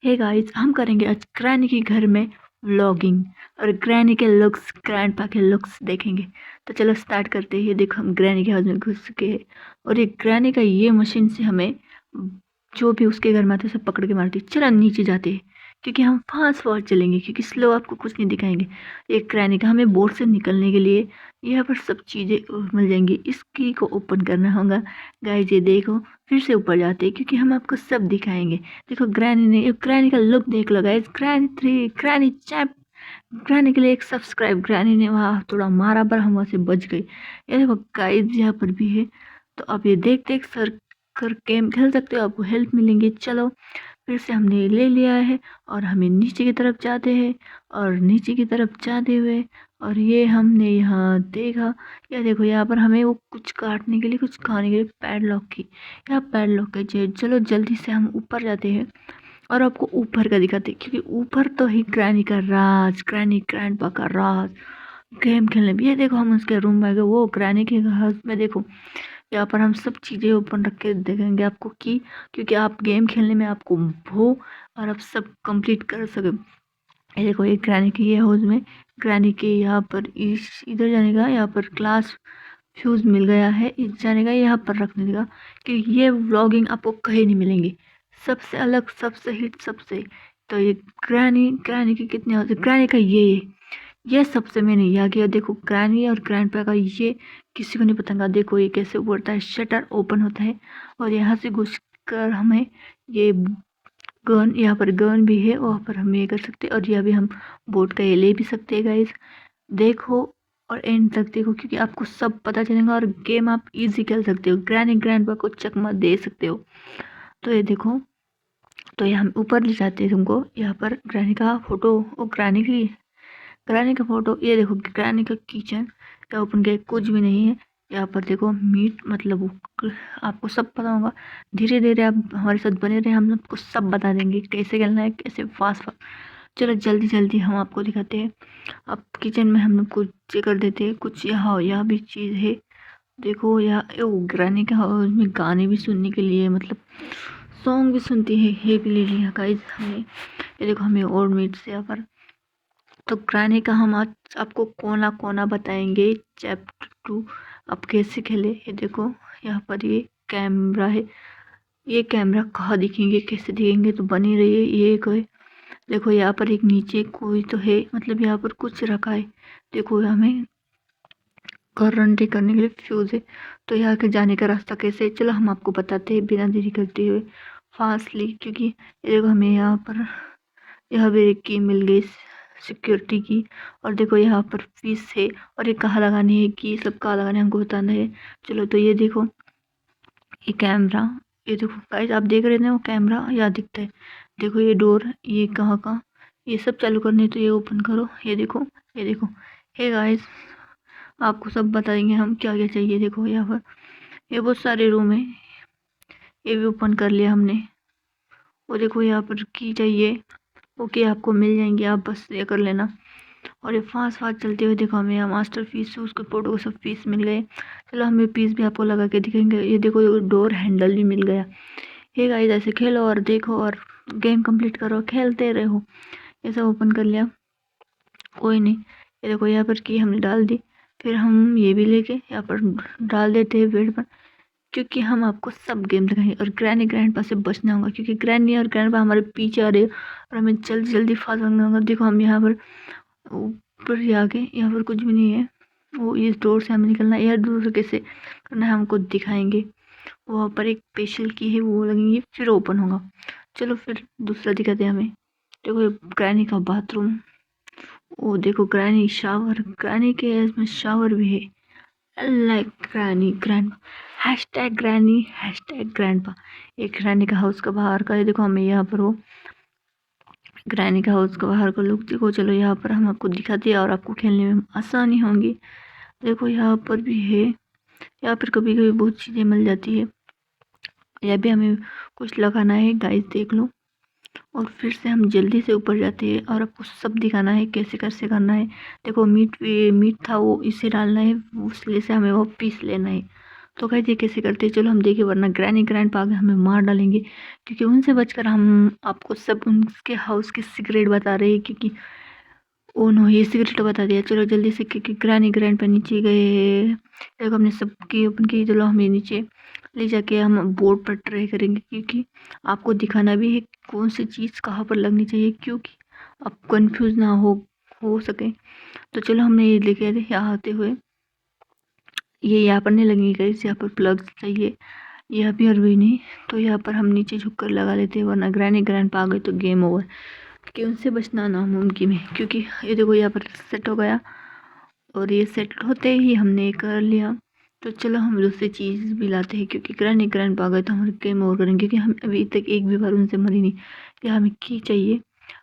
Hey guys, हम करेंगे आज ग्रैनी के घर में व्लॉगिंग और ग्रैनी के लुक्स, ग्रैंडपा के लुक्स देखेंगे। तो चलो स्टार्ट करते हैं। ये देखो हम ग्रैनी के हाउस में घुस चुके हैं और ये ग्रैनी का ये मशीन से हमें जो भी उसके घर में आते सब पकड़ के मारती है। चलो नीचे जाते हैं क्योंकि हम फास्ट फॉरवर्ड चलेंगे क्योंकि स्लो आपको कुछ नहीं दिखाएंगे। एक ग्रैनी का हमें बोर्ड से निकलने के लिए यहाँ पर सब चीज़ें मिल जाएंगी। इस की को ओपन करना होगा। गाइस ये देखो, फिर से ऊपर जाते हैं क्योंकि हम आपको सब दिखाएंगे। देखो ग्रैनी ने, ग्रैनी का लुक देख लो guys. Granny 3, Granny chap. Granny के लिए एक सब्सक्राइब। ग्रैनी ने वहाँ थोड़ा मारा पर हम वहाँ से बच गई। ये देखो गाइस यहाँ पर भी है। तो आप ये देख देख सर कर गेम खेल सकते हो, आपको हेल्प मिलेंगी। चलो फिर से हमने ले लिया है और हमें नीचे की तरफ जाते हैं और नीचे की तरफ जाते हुए और ये हमने यहाँ देखा। या देखो यहाँ पर हमें वो कुछ काटने के लिए, कुछ खाने के लिए पैडलॉक की, यहाँ पैडलॉक की चाहिए। चलो जल्दी से हम ऊपर जाते हैं और आपको ऊपर का दिखाते हैं क्योंकि ऊपर तो ही ग्रैनी का राज, ग्रैनी ग्रैंडपा का राज गेम खेलने भी। ये देखो हम उसके रूम में गए, वो ग्रैनी के हाउस में देखो यहाँ पर हम सब चीज़ें ओपन रख के देखेंगे आपको कि क्योंकि आप गेम खेलने में आपको हो और आप सब कंप्लीट कर सके। ये देखो ये ग्रैनी के ये हाउस में ग्रैनी के यहाँ पर इस इधर जाने का यहाँ पर ग्लास फ्यूज़ मिल गया है, इस जाने का यहाँ पर रखने का कि ये व्लॉगिंग आपको कहीं नहीं मिलेंगी। सबसे अलग, सबसे हिट, सबसे। तो ये ग्रैनी, ग्रैनी के कितने हाउस, ग्रैनी का ये सबसे मैंने यहाँ किया। देखो ग्रैनी और ग्रैंडपा का ये किसी को नहीं पता। देखो ये कैसे उड़ता है, शटर ओपन होता है और यहाँ से घुस कर हमें ये गन, यहाँ पर गन भी है, वहाँ पर हम ये कर सकते हैं और यह भी हम बोट का ये ले भी सकते हैं गाइस। देखो और एंड तक देखो क्योंकि आपको सब पता चलेगा और गेम आप इजी खेल सकते हो। ग्रैनी ग्रैंडपा को चकमा दे सकते हो। तो ये देखो, तो ये हम ऊपर ले जाते हैं तुमको। यहाँ पर ग्रैनी का फोटो, वो ग्रैनी का फोटो। ये देखो ग्रैनी का किचन, या ओपन किया कुछ भी नहीं है। यहाँ पर देखो मीट, मतलब आपको सब पता होगा। धीरे धीरे आप हमारे साथ बने रहे, हम आपको सब बता देंगे कैसे खेलना है, कैसे फास्ट फास्ट। चलो जल्दी जल्दी हम आपको दिखाते हैं। अब किचन में हम लोग कुछ चेक कर देते हैं। कुछ यहाँ भी चीज़ है। देखो यहाँ वो ग्रैनी का हाउस में गाने भी सुनने के लिए, मतलब सॉन्ग भी सुनती है, ये भी ले लिया गाइस हमने। ये देखो हमें और मीट से यहाँ पर। तो ग्रैनी का हम आज आपको कोना कोना बताएंगे। चैप्टर 2 अब कैसे खेले। ये देखो यहाँ पर ये कैमरा है। ये कैमरा कहाँ दिखेंगे, कैसे दिखेंगे, तो बनी रही है ये कोई। देखो यहाँ पर एक नीचे कोई तो है, मतलब यहाँ पर कुछ रखा है। देखो हमें करंट करने के लिए फ्यूज़ है। तो यहाँ के जाने का रास्ता कैसे है, चलो हम आपको बताते हैं बिना देरी करते हुए फास्टली। क्योंकि ये देखो हमें यहाँ पर यह भी एक की मिल गई, सिक्योरिटी की। और देखो यहाँ पर फीस है और ये कहाँ लगानी है की, सब कहाँ लगाना है हमको बताना है। चलो तो ये देखो ये कैमरा, ये देखो गाइस आप देख रहे थे वो कैमरा यहाँ दिखता है। देखो ये डोर, ये कहाँ का, ये सब चालू करने तो ये ओपन करो। ये देखो, ये देखो। हे गाइस आपको सब बता देंगे हम क्या क्या चाहिए। देखो यहाँ पर ये बहुत सारे रूम है, ये भी ओपन कर लिया हमने। और देखो यहाँ पर की चाहिए, ओके आपको मिल जाएंगे, आप बस ये कर लेना। और ये फास्ट फास्ट चलते हुए देखो हमें यहाँ मास्टर पीस, उसके फोटो को सब पीस मिल गए। चलो हमें पीस भी आपको लगा के दिखेंगे। ये देखो ये डोर हैंडल भी मिल गया। ये गाइस ऐसे खेलो और देखो और गेम कंप्लीट करो, खेलते रहो। ये सब ओपन कर लिया, कोई नहीं। ये देखो यहाँ पर की हमने डाल दी। फिर हम ये भी लेके यहाँ पर डाल देते हैं बेड पर क्योंकि हम आपको सब गेम दिखाएंगे। और ग्रैनी ग्रैंडपा से बचना होगा क्योंकि ग्रैनी और ग्रैंडपा हमारे पीछे आ रहे हैं और हमें जल्दी जल्दी फास्ट भागना होगा। देखो हम यहाँ पर ऊपर ही आगे, यहाँ पर कुछ भी नहीं है। वो इस डोर से हमें निकलना है, यह डोर से कैसे करना है हमको दिखाएंगे। वहाँ पर एक स्पेशल की है, वो लगेंगी फिर ओपन होगा। चलो फिर दूसरा दिखाते हैं हमें। देखो ये ग्रैनी का बाथरूम। वो देखो ग्रैनी शावर, ग्रैनी के इसमें शावर भी है। Like granny grand, hashtag granny, hashtag grandpa. एक ग्रैनी का हाउस का बाहर का है। देखो हमें यहाँ पर वो ग्रैनी का हाउस का बाहर का लुक देखो। चलो यहाँ पर हम आपको दिखाते हैं और आपको खेलने में आसानी होंगी। देखो यहाँ पर भी है, यहाँ पर कभी कभी बहुत चीज़ें मिल जाती है। यह भी हमें कुछ लगाना है गाइस, देख लो। और फिर से हम जल्दी से ऊपर जाते हैं और आपको सब दिखाना है कैसे कैसे करना है। देखो मीट था वो इसे डालना है, उससे से हमें वो पीस लेना है। तो गाइस ये कैसे करते हैं चलो हम देखें, वरना ग्रैनी ग्रैंडपा आगे हमें मार डालेंगे, क्योंकि उनसे बचकर हम आपको सब उनके हाउस के सीक्रेट बता रहे हैं। क्योंकि ओ नो, ये सीक्रेट बता दिया। चलो जल्दी से, क्योंकि ग्रैनी ग्रैंडपा नीचे गए। देखो हमने सबकी ओपन की। चलो हमें नीचे ले जाके हम बोर्ड पर ट्राई करेंगे, क्योंकि आपको दिखाना भी है कौन सी चीज़ कहाँ पर लगनी चाहिए, क्योंकि आप कंफ्यूज ना हो सके। तो चलो हमने ये लेके आए थे यहाँ आते हुए। ये यहाँ पर नहीं लगेंगे गाइस, यहाँ पर प्लग चाहिए, यहाँ भी और भी नहीं। तो यहाँ पर हम नीचे झुक कर लगा लेते हैं, वरना ग्रैनी ग्रैंडपा आ गए तो गेम ओवर, क्योंकि उनसे बचना नामुमकिन है। क्योंकि ये देखो यहाँ पर सेट हो गया, और ये सेट होते ही हमने ये कर लिया। तो चलो हम दूसरी चीज़ भी लाते हैं, क्योंकि ग्रैनी ग्रैंडपा आ गए तो हम गेम ओवर करेंगे, क्योंकि हम अभी तक एक भी बार उनसे मरी नहीं। या हमें की चाहिए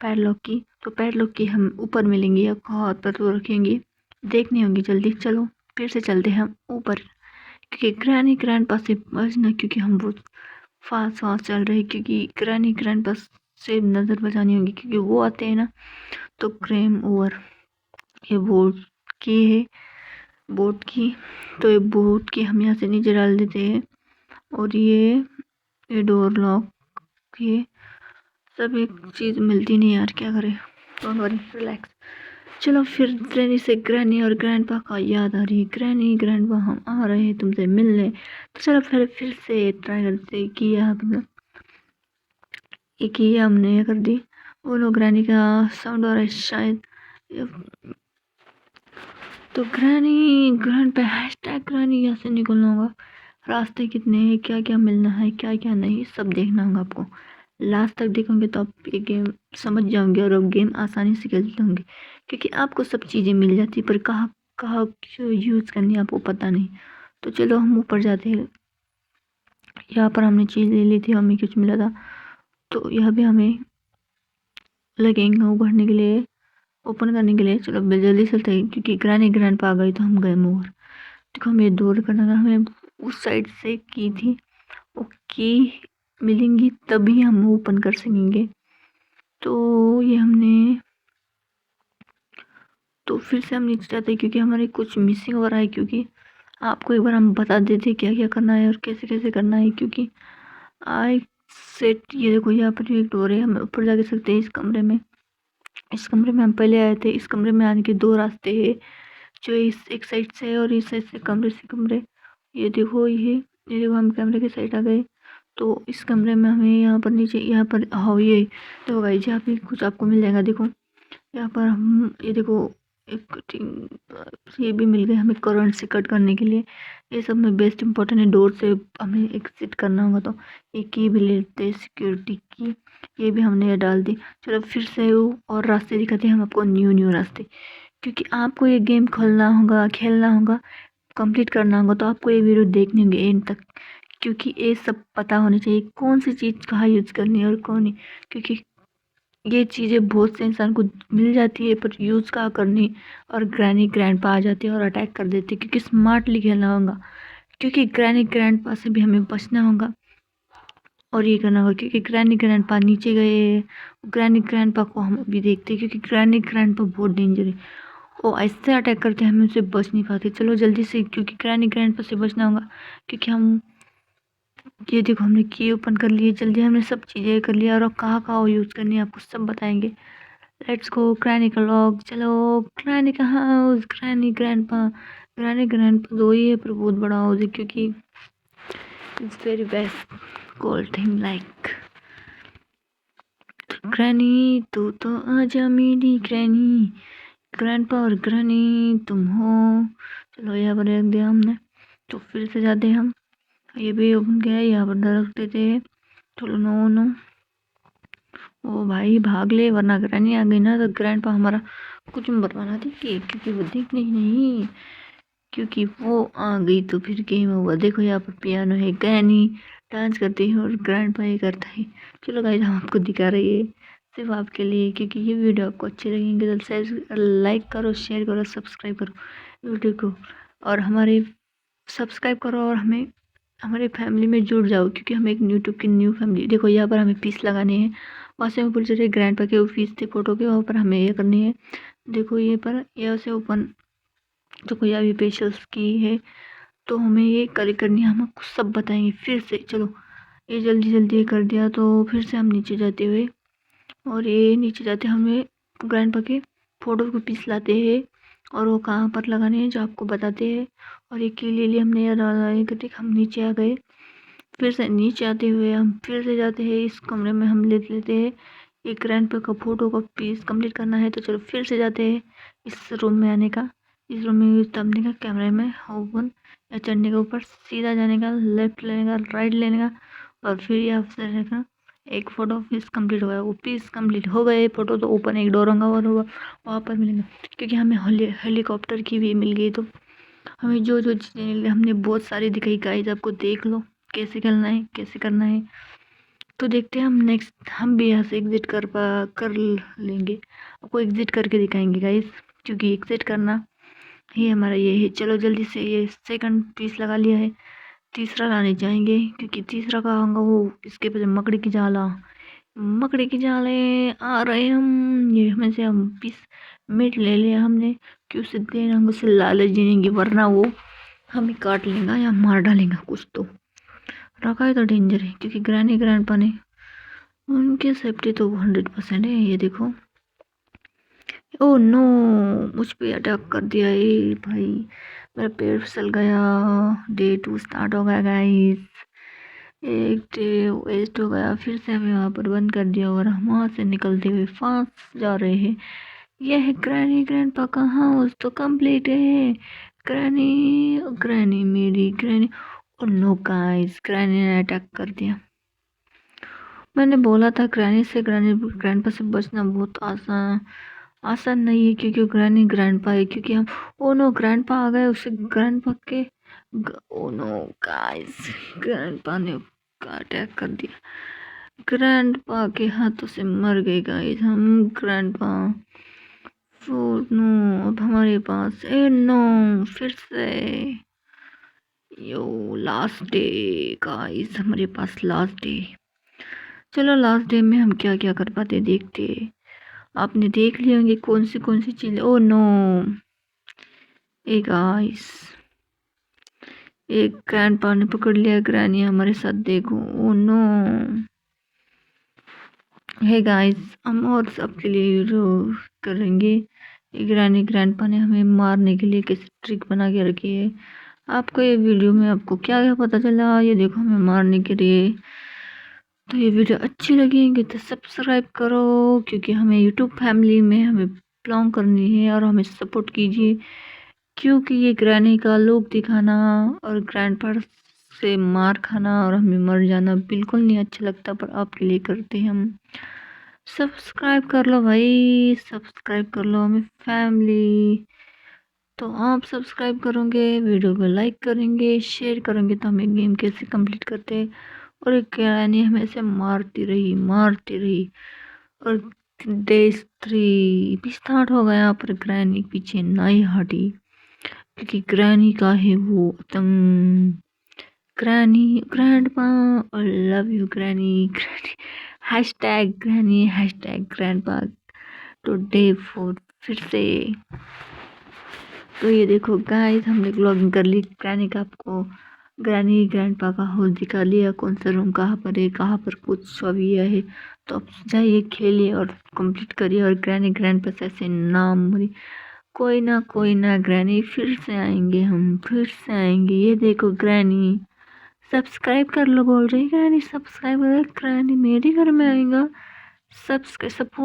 पैडलॉक की, तो पैडलॉक की हम ऊपर मिलेंगे या हाथ पर तो रखेंगे, देखनी होगी जल्दी। चलो फिर से चलते हैं हम ऊपर, क्योंकि ग्रैनी ग्रैंडपा से बचना, क्योंकि हम बहुत फास्ट फास्ट चल रहे हैं। क्योंकि ग्रैनी ग्रैंडपा से नज़र बचानी होगी, क्योंकि वो आते हैं ना तो गेम ओवर। ये बोट की है, बोट की। तो ये बोट की हम यहाँ से नीचे डाल देते हैं, और ये डोर लॉक, ये सब एक चीज़ मिलती नहीं यार, क्या करें। Don't worry, relax. चलो फिर ग्रैनी से ग्रैनी और ग्रैंडपा का याद आ रही है। ग्रैनी ग्रैंडपा हम आ रहे हैं तुमसे मिलने। तो चलो फिर से ट्राई करते, किया हमने, ये किया हमने, ये कर दी। वो लोग ग्रैनी का साउंड आ रहा है शायद। तो ग्रैनी ग्रैंडपा हैशटैग ग्रैनी, यहाँ से निकलना होगा। रास्ते कितने हैं, क्या क्या मिलना है, क्या क्या नहीं, सब देखना होगा आपको। लास्ट तक देखोगे तो आप ये गेम समझ जाओगे, और अब गेम आसानी से खेलते होंगे, क्योंकि आपको सब चीज़ें मिल जाती, पर कहाँ कहाँ यूज़ करनी है आपको पता नहीं। तो चलो हम ऊपर जाते हैं। यहाँ पर हमने चीज़ ले ली थी, हमें कुछ मिला था, तो यह भी हमें लगेंगे उभरने के लिए, ओपन करने के लिए। चलो जल्दी चलते हैं, क्योंकि ग्रैनी ग्रैंडपा आ गई तो हम गए मोर। देखो हमें दौड़ करना था, हमें उस साइड से की थी, ओके मिलेंगी तभी हम ओपन कर सकेंगे। तो ये हमने, तो फिर से हम नीचे जाते हैं, क्योंकि हमारे कुछ मिसिंग हो रहा है। क्योंकि आपको एक बार हम बता देते क्या क्या करना है और कैसे कैसे करना है। क्योंकि आई सेट, ये देखो यहाँ पर एक डोर है, हम ऊपर जा सकते हैं इस कमरे में। इस कमरे में हम पहले आए थे। इस कमरे में आने के दो रास्ते हैं, जो इस एक साइड से है और इस साइड से, कमरे से कमरे। ये देखो ये देखो हम कैमरे के साइड आ गए। तो इस कमरे में हमें यहाँ पर नीचे, यहाँ पर हाँ ये तो भाई यहाँ पे कुछ आपको मिल जाएगा। देखो यहाँ पर हम, ये देखो एक कटिंग ये भी मिल गए हमें करंट से कट करने के लिए। ये सब में बेस्ट इंपॉर्टेंट है, डोर से हमें एग्जिट करना होगा। तो ये की भी लेते हैं, सिक्योरिटी की, ये भी हमने ये डाल दी। चलो फिर से और रास्ते दिखाते हैं हम आपको, न्यू न्यू रास्ते। क्योंकि आपको ये गेम खोलना होगा, खेलना होगा, कंप्लीट करना होगा, तो आपको ये वीडियो देखनी होगी एंड तक, क्योंकि ये सब पता होनी चाहिए कौन सी चीज़ कहाँ यूज़ करनी है और कौन नहीं। क्योंकि ये चीज़ें बहुत से इंसान को मिल जाती है, पर यूज़ कहाँ करनी, और ग्रैनी ग्रैंडपा आ जाती है और अटैक कर देती है। क्योंकि स्मार्टली खेलना होगा, क्योंकि ग्रैनी ग्रैंडपा से भी हमें बचना होगा और ये करना होगा। क्योंकि ग्रैनी ग्रैंडपा नीचे गए, ग्रैनी ग्रैंडपा को हम अभी देखते हैं, क्योंकि ग्रैनी ग्रैंडपा बहुत डेंजर है। वो ऐसे अटैक करते हैं, हमें उससे बच नहीं पाते। चलो जल्दी से, क्योंकि ग्रैनी ग्रैंडपा से बचना होगा। क्योंकि हम, ये देखो हमने की ओपन कर लिए, जल्दी हमने सब चीज़ें कर लिया, और अब कहाँ कहाँ यूज़ करनी है आपको सब बताएंगे। लेट्स गो ग्रैनी का लॉग। चलो ग्रैनी का house, granny grandpa. Granny grandpa दो ही है, पर बहुत बड़ा हाउस है, क्योंकि it's very best called thing like. Granny तू तो आजा मेरी ग्रैनी, ग्रैंडपा और ग्रैनी तुम हो। चलो यहाँ पर रख दिया हमने। तो फिर से जाते हैं हम, ये भी ओपन किया है, यहाँ पर रख देते हैं। चलो नो नो, ओ भाई भाग ले, वरना ग्रैनी आ गई ना तो ग्रैंडपा हमारा कुछ बर्बाद देगी, क्योंकि वो देखने ही नहीं, क्योंकि वो आ गई तो फिर गेम हुआ। देखो यहाँ पर पियानो है, ग्रैनी डांस करती है और ग्रैंडपा ये करता है। चलो गाइस हम आपको दिखा रहे हैं सिर्फ आपके लिए, क्योंकि ये वीडियो आपको अच्छी लगेंगे तो शेयर, लाइक करो, शेयर करो, सब्सक्राइब करो वीडियो को, और हमारे सब्सक्राइब करो, और हमें हमारे फैमिली में जुड़ जाओ, क्योंकि हम एक यूट्यूब की न्यू फैमिली। देखो यहाँ पर हमें पीस लगाने हैं, वहाँ से ऊपर चले ग्रैंडपा के ऑफिस थे फोटो के, वहाँ पर हमें ये करनी है। देखो ये पर, यहाँ से ओपन, देखो यहाँ भी पेशल्स की है। तो हमें ये कलेक्ट करनी है, हम आपको सब बताएंगे फिर से। चलो ये जल्दी जल्दी ये कर दिया, तो फिर से हम नीचे जाते हुए, और ये नीचे जाते हमें ग्रैंडपा के फोटो को पीस लाते हैं, और वो कहाँ पर लगाने हैं जो आपको बताते हैं। और एक की ले लिए हमने याद आया करके हम नीचे आ गए। फिर से नीचे आते हुए हम फिर से जाते हैं इस कमरे में, हम ले लेते हैं एक ग्रैंडपा का फोटो का पीस कंप्लीट करना है। तो चलो फिर से जाते हैं इस रूम में आने का, इस रूम में दबने का, कैमरे में ओपन या चढ़ने का, ऊपर सीधा जाने का, लेफ्ट लेने का, राइट लेने का, और फिर यहाँ से देखना एक फ़ोटो पीस कंप्लीट हो गया। वो पीस कंप्लीट हो गए फ़ोटो, तो ओपन एक डोर होगा और वहाँ पर मिलेगा, क्योंकि हमें हेलीकॉप्टर की भी मिल गई। तो हमें जो जो चीज़ें मिल गई हमने बहुत सारी दिखाई, गाइस आपको देख लो कैसे करना है कैसे करना है। तो देखते हैं हम नेक्स्ट, हम भी यहाँ से एग्ज़िट कर लेंगे, आपको एग्ज़िट करके दिखाएंगे गाइस, क्योंकि एग्ज़िट करना ही हमारा ये है। चलो जल्दी से ये सेकंड पीस लगा लिया है, तीसरा लाने जाएंगे, क्योंकि तीसरा का होगा वो इसके पीछे मकड़ी की जाले आ रहे हम। ये हमें से हम पीस मीट ले लिया हमने, कि उसे देना हम उसे लालच देंगे, वरना वो हमें काट लेगा या मार डालेगा। कुछ तो रखा है तो डेंजर है, क्योंकि ग्रैंडपा ने उनकी सेफ्टी तो 100% है। ये देखो, ओ नो, मुझ पे अटैक कर दिया ये भाई, मेरा पेड़ फिसल गया। डे 2 स्टार्ट हो गया गाइस, एक डे वेस्ट हो गया। फिर से हमें वहाँ पर बंद कर दिया, और हम वहाँ से निकलते हुए फास्ट जा रहे हैं। यह है ग्रैंडपा का हाउस तो कंप्लीट है। ग्रैनी मेरी granny, oh no guys, granny ने अटैक कर दिया। मैंने बोला था ग्रैंडपा से बचना बहुत आसान नहीं है, क्योंकि ग्रैंडपा है, क्योंकि हम, ओ नो ग्रैंडपा आ गए, उसे ग्रैंडपा के, ओ नो गाइस, ग्रैंडपा ने अटैक कर दिया, ग्रैंडपा के हाथों से मर गए गाइस हम। ग्रैंडपा, ओ नो, अब हमारे पास, ए नो, फिर से यो लास्ट डे गाइस, हमारे पास लास्ट डे। चलो लास्ट डे में हम क्या क्या कर पाते देखते। आपने देख लिए होंगे कौन सी चीज़। ओ नो, ए गाइस, एक ग्रैंडपा ने पकड़ लिया ग्रैनी हमारे साथ, देखो। ओ नो, हे गाइस, हम और सबके लिए करेंगे। ग्रैंडपा ने हमें मारने के लिए कैसे ट्रिक बना के रखी है। आपको ये वीडियो में आपको क्या क्या पता चला, ये देखो हमें मारने के लिए। तो ये वीडियो अच्छी लगेगी तो सब्सक्राइब करो, क्योंकि हमें यूट्यूब फैमिली में हमें बिलोंग करनी है, और हमें सपोर्ट कीजिए, क्योंकि ये ग्रैनी का लुक दिखाना और ग्रैंडपा से मार खाना और हमें मर जाना बिल्कुल नहीं अच्छा लगता, पर आपके लिए करते हैं हम। सब्सक्राइब कर लो भाई, सब्सक्राइब कर लो हमें फैमिली। तो आप सब्सक्राइब करोगे, वीडियो को लाइक करेंगे, शेयर करेंगे, तो हमें गेम कैसे कंप्लीट करते। और एक ग्रैनी हमें से मारती रही, और डे 3 भी स्टार्ट हो गया, पर ग्रैनी पीछे नहीं हटी, क्योंकि ग्रैनी का है वो आतंक। ग्रैंडपा, और love you granny, hashtag granny, hashtag grandpa. तो डे 4 फिर से। तो ये देखो गाइस, हमने व्लॉगिंग कर ली ग्रैनी का, आपको ग्रैंडपा का हाउस दिखा लिया, कौन सा रूम कहाँ पर है, कहाँ पर कुछ अभी है। तो आप जाइए, खेलिए और कंप्लीट करिए, और ग्रैंडपा से ऐसे नाम बोलिए, कोई ना ग्रैनी, फिर से आएंगे हम, फिर से आएंगे। ये देखो ग्रैनी, सब्सक्राइब कर लो, बोल रही ग्रैनी, सब्सक्राइब कर, ग्रैनी मेरे घर में आएगा, सब्सक्राइब सपोर्ट।